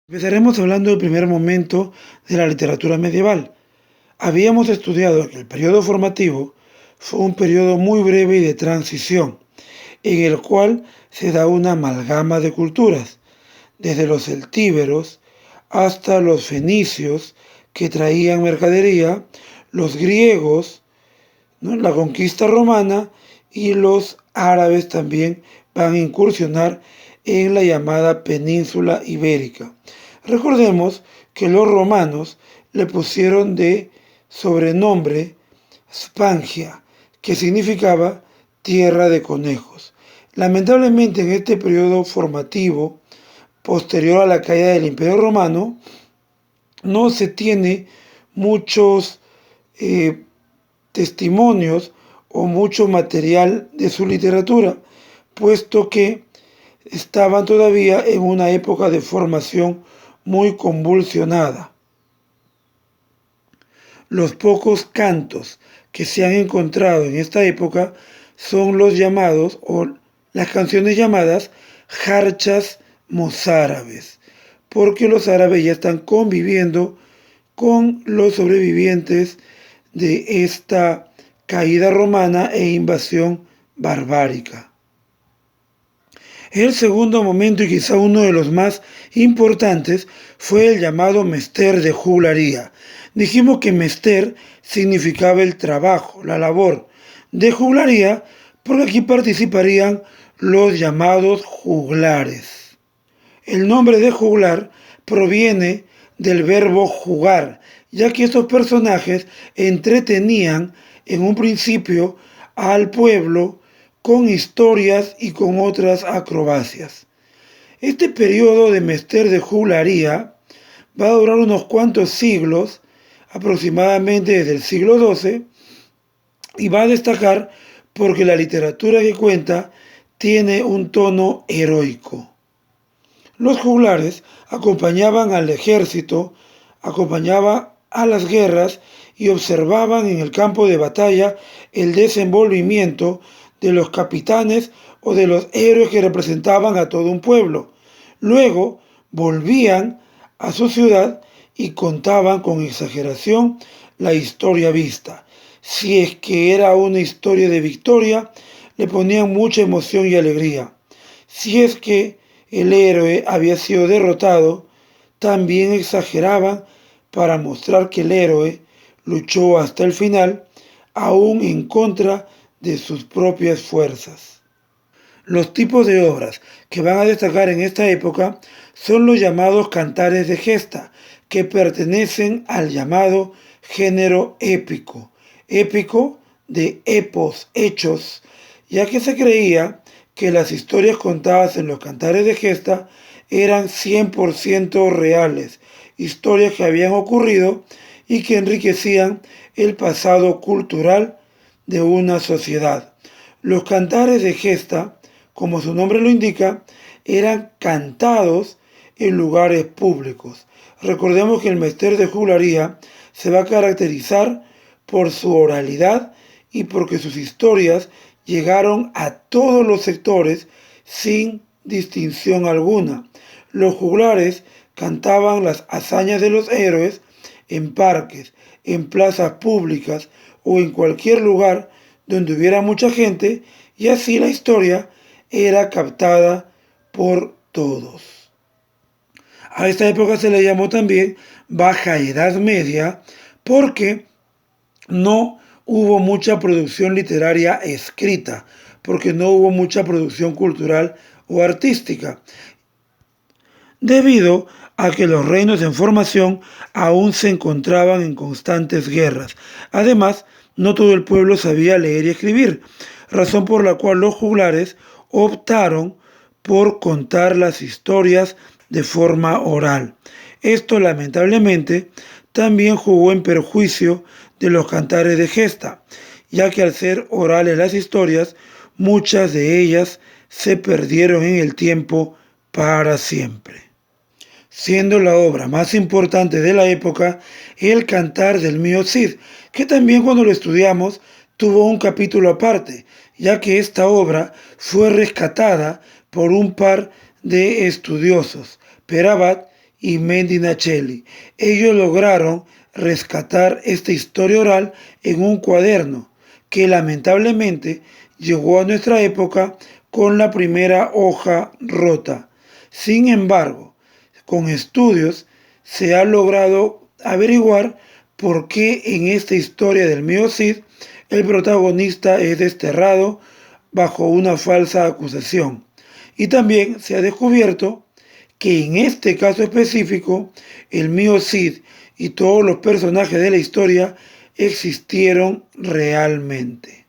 Empezaremos hablando del primer momento de la literatura medieval. Habíamos estudiado que el periodo formativo fue un periodo muy breve y de transición, en el cual se da una amalgama de culturas, desde los celtíberos hasta los fenicios que traían mercadería, los griegos, ¿no?, la conquista romana, y los árabes también van a incursionar en la llamada península ibérica. Recordemos que los romanos le pusieron de sobrenombre Spangia, que significaba tierra de conejos. Lamentablemente, en este periodo formativo posterior a la caída del Imperio Romano, no se tiene muchos testimonios o mucho material de su literatura, puesto que estaban todavía en una época de formación muy convulsionada. Los pocos cantos que se han encontrado en esta época son los llamados, o las canciones llamadas jarchas mozárabes, porque los árabes ya están conviviendo con los sobrevivientes de esta caída romana e invasión barbárica. El segundo momento, y quizá uno de los más importantes, fue el llamado Mester de Juglaría. Dijimos que Mester significaba el trabajo, la labor. De Juglaría, porque aquí participarían los llamados juglares. El nombre de juglar proviene del verbo jugar, ya que estos personajes entretenían en un principio al pueblo con historias y con otras acrobacias. Este periodo de Mester de Juglaría va a durar unos cuantos siglos, aproximadamente desde el siglo XII, y va a destacar porque la literatura que cuenta tiene un tono heroico. Los juglares acompañaban al ejército, acompañaban a las guerras y observaban en el campo de batalla el desenvolvimiento de los capitanes o de los héroes que representaban a todo un pueblo. Luego volvían a su ciudad y contaban con exageración la historia vista. Si es que era una historia de victoria, le ponían mucha emoción y alegría. Si es que el héroe había sido derrotado, también exageraban para mostrar que el héroe luchó hasta el final, aún en contra de sus propias fuerzas. Los tipos de obras que van a destacar en esta época son los llamados cantares de gesta, que pertenecen al llamado género épico. Épico de epos, hechos, ya que se creía que las historias contadas en los cantares de gesta eran 100% reales, historias que habían ocurrido y que enriquecían el pasado cultural de una sociedad. Los cantares de gesta, como su nombre lo indica, eran cantados en lugares públicos. Recordemos que el Mester de Juglaría se va a caracterizar por su oralidad y porque sus historias llegaron a todos los sectores sin distinción alguna. Los juglares cantaban las hazañas de los héroes en parques, en plazas públicas o en cualquier lugar donde hubiera mucha gente, y así la historia era captada por todos. A esta época se le llamó también Baja Edad Media porque no hubo mucha producción literaria escrita, porque no hubo mucha producción cultural o artística, debido a que los reinos en formación aún se encontraban en constantes guerras. Además, no todo el pueblo sabía leer y escribir, razón por la cual los juglares optaron por contar las historias de forma oral. Esto, lamentablemente, también jugó en perjuicio de los cantares de gesta, ya que al ser orales las historias, muchas de ellas se perdieron en el tiempo para siempre. Siendo la obra más importante de la época el Cantar del Mío Cid, que también cuando lo estudiamos tuvo un capítulo aparte, ya que esta obra fue rescatada por un par de estudiosos, Per Abad y Medinaceli. Ellos lograron rescatar esta historia oral en un cuaderno que lamentablemente llegó a nuestra época con la primera hoja rota. Sin embargo, con estudios se ha logrado averiguar por qué en esta historia del mío Cid el protagonista es desterrado bajo una falsa acusación. Y también se ha descubierto que en este caso específico, el mío Cid y todos los personajes de la historia existieron realmente.